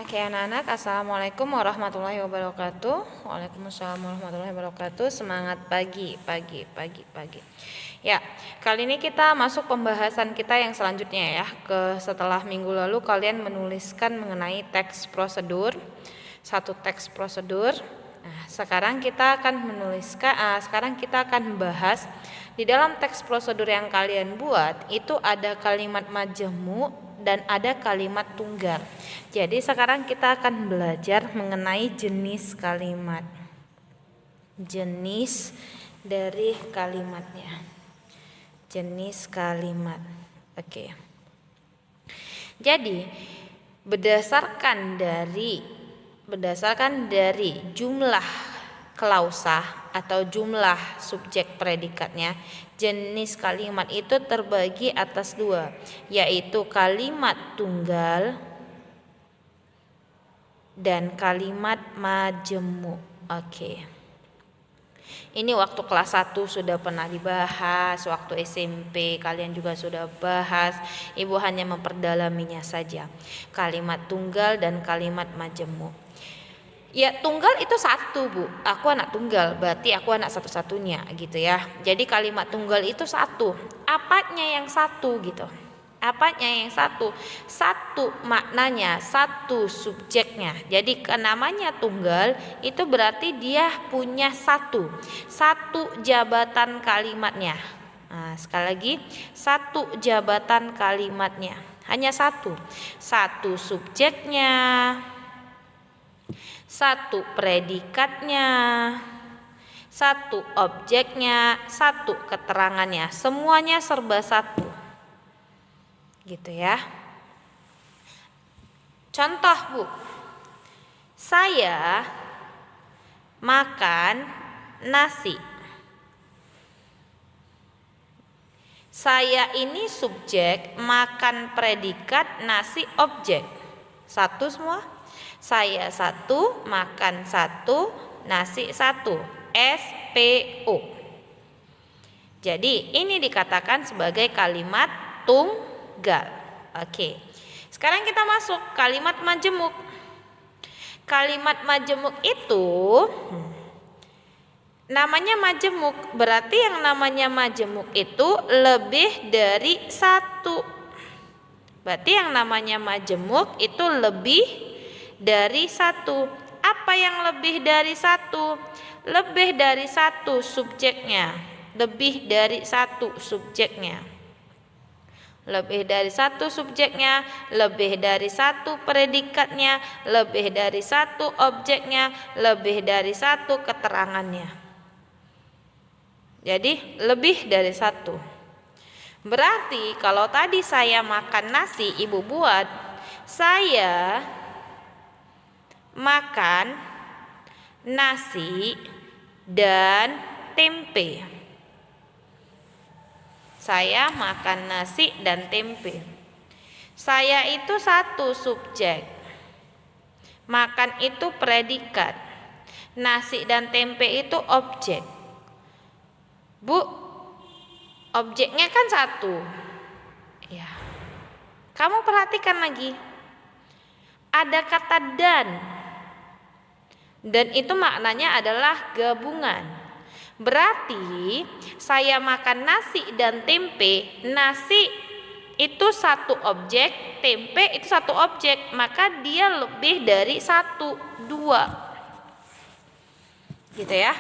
Oke anak-anak, Assalamualaikum warahmatullahi wabarakatuh. Waalaikumsalam warahmatullahi wabarakatuh. Semangat pagi. Ya, kali ini kita masuk pembahasan kita yang selanjutnya ya. Setelah minggu lalu kalian menuliskan mengenai teks prosedur, satu teks prosedur. Nah, sekarang kita akan membahas di dalam teks prosedur yang kalian buat itu ada kalimat majemuk dan ada kalimat tunggal. Jadi sekarang kita akan belajar mengenai jenis kalimat. Jenis dari kalimatnya. Jenis kalimat. Oke. Jadi berdasarkan dari jumlah klausa atau jumlah subjek predikatnya, jenis kalimat itu terbagi atas dua, yaitu kalimat tunggal dan kalimat majemuk. Oke. Ini waktu kelas 1 sudah pernah dibahas, waktu SMP kalian juga sudah bahas. Ibu hanya memperdalaminya saja. Kalimat tunggal dan kalimat majemuk. Ya, tunggal itu satu, Bu. Aku anak tunggal, berarti aku anak satu-satunya gitu ya. Jadi kalimat tunggal itu satu. Apanya yang satu gitu? Apanya yang satu? Satu maknanya, satu subjeknya. Jadi namanya tunggal itu berarti dia punya satu jabatan kalimatnya. Nah, sekali lagi, satu jabatan kalimatnya. Hanya satu subjeknya, satu predikatnya, satu objeknya, satu keterangannya. Semuanya serba satu. Gitu ya. Contoh, Bu. Saya makan nasi. Saya ini subjek, makan predikat, nasi objek. Satu semua. Saya satu, makan satu, nasi satu. SPO. Jadi ini dikatakan sebagai kalimat tunggal. Oke. Sekarang kita masuk kalimat majemuk. Kalimat majemuk itu namanya majemuk. Berarti yang namanya majemuk itu lebih dari satu. Berarti yang namanya majemuk itu lebih dari satu. Apa yang lebih dari satu? Lebih dari satu subjeknya. Lebih dari satu subjeknya. Lebih dari satu subjeknya, lebih dari satu predikatnya, lebih dari satu objeknya, lebih dari satu keterangannya. Jadi lebih dari satu. Berarti kalau tadi saya makan nasi, Ibu buat saya makan nasi dan tempe. Saya makan nasi dan tempe. Saya itu satu subjek. Makan itu predikat. Nasi dan tempe itu objek. Bu, objeknya kan satu. Ya. Kamu perhatikan lagi. Ada kata dan. Dan itu maknanya adalah gabungan. Berarti saya makan nasi dan tempe. Nasi itu satu objek, tempe itu satu objek, maka dia lebih dari satu, dua. Gitu ya.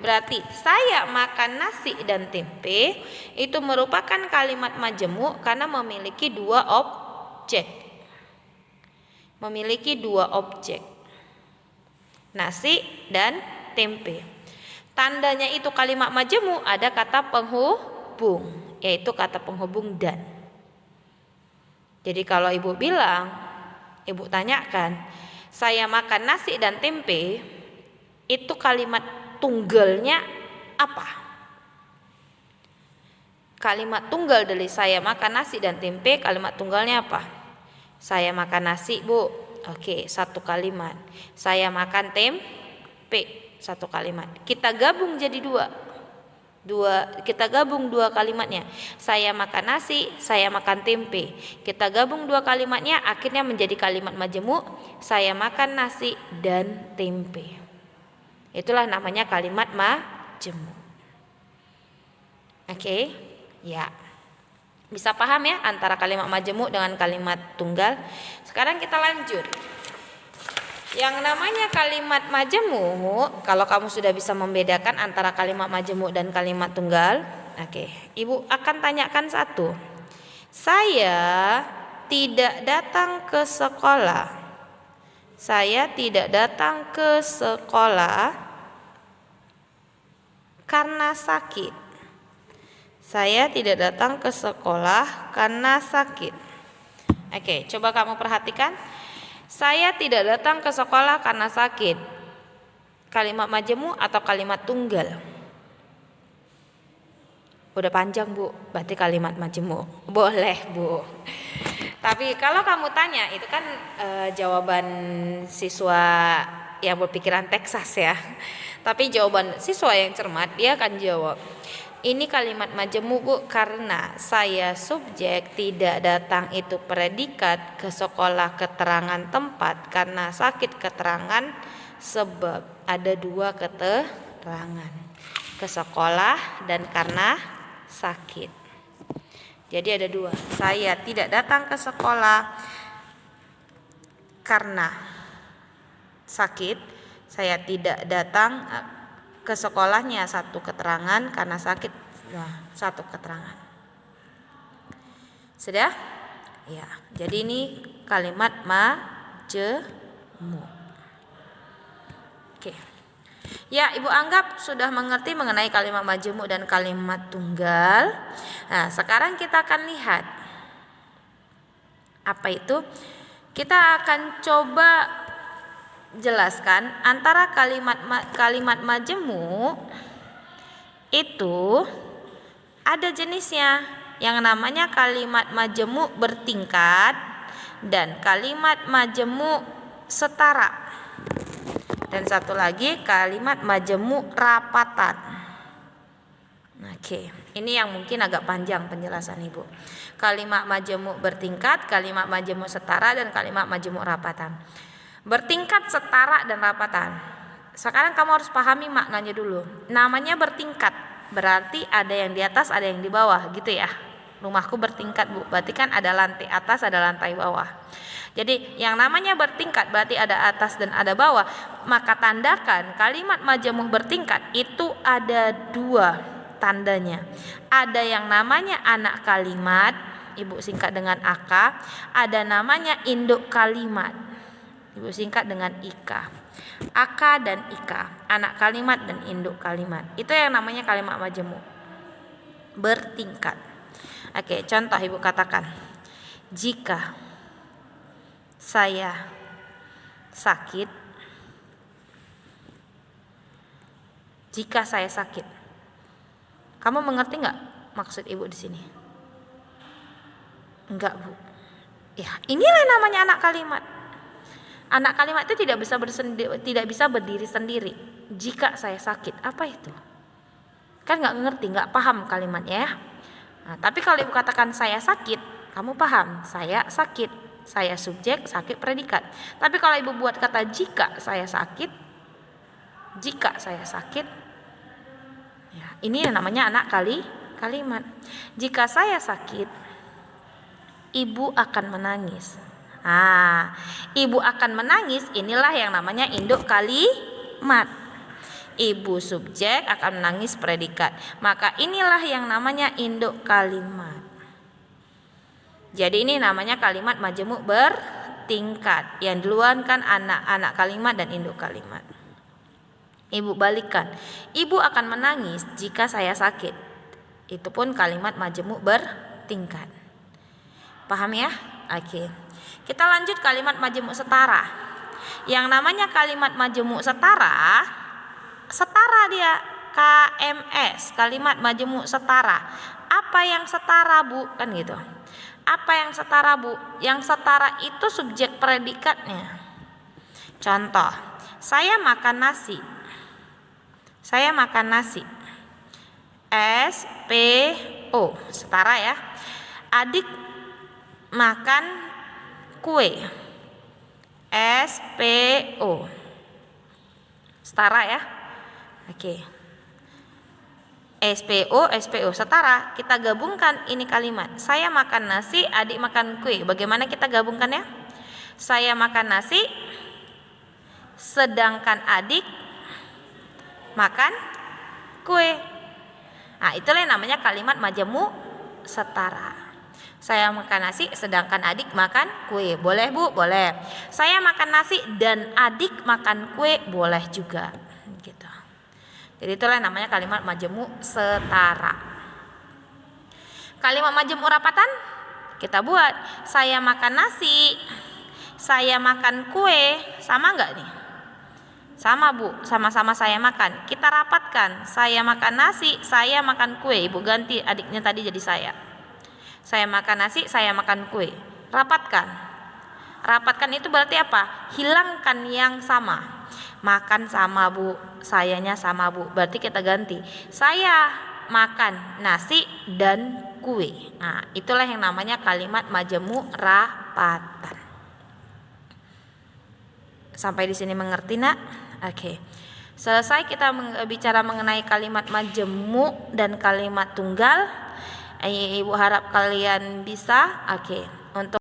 Berarti saya makan nasi dan tempe itu merupakan kalimat majemuk karena memiliki dua objek. Memiliki dua objek. Nasi dan tempe. Tandanya itu kalimat majemuk ada kata penghubung, yaitu kata penghubung dan. Jadi kalau Ibu bilang, Ibu tanyakan, saya makan nasi dan tempe, itu kalimat tunggalnya apa? Kalimat tunggal dari saya makan nasi dan tempe, kalimat tunggalnya apa? Saya makan nasi, Bu. Oke, satu kalimat. Saya makan tempe, satu kalimat. Kita gabung jadi dua. Kita gabung dua kalimatnya. Saya makan nasi, saya makan tempe. Kita gabung dua kalimatnya, akhirnya menjadi kalimat majemuk. Saya makan nasi dan tempe. Itulah namanya kalimat majemuk. Oke, ya. Bisa paham ya antara kalimat majemuk dengan kalimat tunggal. Sekarang kita lanjut. Yang namanya kalimat majemuk, kalau kamu sudah bisa membedakan antara kalimat majemuk dan kalimat tunggal, oke, Ibu akan tanyakan satu. Saya tidak datang ke sekolah. Saya tidak datang ke sekolah karena sakit. Saya tidak datang ke sekolah karena sakit. Oke, coba kamu perhatikan. Saya tidak datang ke sekolah karena sakit. Kalimat majemuk atau kalimat tunggal? Udah panjang, Bu. Berarti kalimat majemuk. Boleh, Bu. Tapi kalau kamu tanya, itu kan jawaban siswa yang berpikiran Texas ya. Tapi jawaban siswa yang cermat, dia akan jawab, ini kalimat majemuk, Bu, karena saya subjek, tidak datang itu predikat, ke sekolah keterangan tempat, karena sakit keterangan sebab. Ada dua keterangan, ke sekolah dan karena sakit. Jadi ada dua. Saya tidak datang ke sekolah karena sakit. Saya tidak datang ke sekolahnya, satu keterangan, karena sakit, nah, satu keterangan. Sudah? Ya, jadi ini kalimat majemuk. Oke. Ya, Ibu anggap sudah mengerti mengenai kalimat majemuk dan kalimat tunggal. Nah, sekarang kita akan lihat apa itu. Kita akan coba jelaskan antara kalimat majemuk itu ada jenisnya, yang namanya kalimat majemuk bertingkat dan kalimat majemuk setara, dan satu lagi kalimat majemuk rapatan. Oke, ini yang mungkin agak panjang penjelasan Ibu. Kalimat majemuk bertingkat, kalimat majemuk setara, dan kalimat majemuk rapatan. Bertingkat, setara, dan rapatan. Sekarang kamu harus pahami maknanya dulu. Namanya bertingkat, berarti ada yang di atas, ada yang di bawah, gitu ya. Rumahku bertingkat, Bu. Berarti kan ada lantai atas, ada lantai bawah. Jadi yang namanya bertingkat berarti ada atas dan ada bawah. Maka tandakan kalimat majemuk bertingkat itu ada dua tandanya. Ada yang namanya anak kalimat, Ibu singkat dengan AK. Ada namanya induk kalimat, Ibu singkat dengan IK. AK dan IK, anak kalimat dan induk kalimat. Itu yang namanya kalimat majemuk bertingkat. Oke, contoh Ibu katakan. Jika saya sakit. Jika saya sakit. Kamu mengerti nggak maksud Ibu di sini? Enggak, Bu. Ya, inilah namanya anak kalimat. Anak kalimat itu tidak bisa berdiri sendiri. Jika saya sakit, apa itu? Kan nggak ngerti, nggak paham kalimatnya ya. Nah, tapi kalau Ibu katakan saya sakit, kamu paham. Saya sakit, saya subjek, sakit predikat. Tapi kalau Ibu buat kata jika saya sakit, jika saya sakit, ya, ini yang namanya anak kalimat. Jika saya sakit, Ibu akan menangis. Nah, Ibu akan menangis, inilah yang namanya induk kalimat. Ibu subjek, akan menangis predikat. Maka inilah yang namanya induk kalimat. Jadi ini namanya kalimat majemuk bertingkat, yang duluan kan anak kalimat dan induk kalimat. Ibu balikkan. Ibu akan menangis jika saya sakit. Itu pun kalimat majemuk bertingkat. Paham ya? Oke. Kita lanjut kalimat majemuk setara. Yang namanya kalimat majemuk setara, setara dia, KMS, kalimat majemuk setara. Apa yang setara, Bu? Kan gitu. Apa yang setara, Bu? Yang setara itu subjek predikatnya. Contoh, saya makan nasi. Saya makan nasi. SPO, setara ya. Adik makan kue. SPO, setara ya. Oke. SPO setara. Kita gabungkan ini kalimat. Saya makan nasi, adik makan kue. Bagaimana kita gabungkannya? Saya makan nasi, sedangkan adik makan kue. Nah, itulah yang namanya kalimat majemuk setara. Saya makan nasi sedangkan adik makan kue. Boleh Bu? Boleh. Saya makan nasi dan adik makan kue, boleh juga. Gitu. Jadi itulah yang namanya kalimat majemuk setara. Kalimat majemuk rapatan kita buat. Saya makan nasi, saya makan kue. Sama enggak nih? Sama Bu, sama-sama saya makan. Kita rapatkan. Saya makan nasi, saya makan kue. Ibu ganti adiknya tadi jadi saya. Saya makan nasi, saya makan kue. Rapatkan. Rapatkan itu berarti apa? Hilangkan yang sama. Makan sama Bu, sayanya sama Bu. Berarti kita ganti. Saya makan nasi dan kue. Nah, itulah yang namanya kalimat majemuk rapatan. Sampai di sini mengerti, Nak? Oke. Selesai kita bicara mengenai kalimat majemuk dan kalimat tunggal. Ibu harap kalian bisa. Oke. Untuk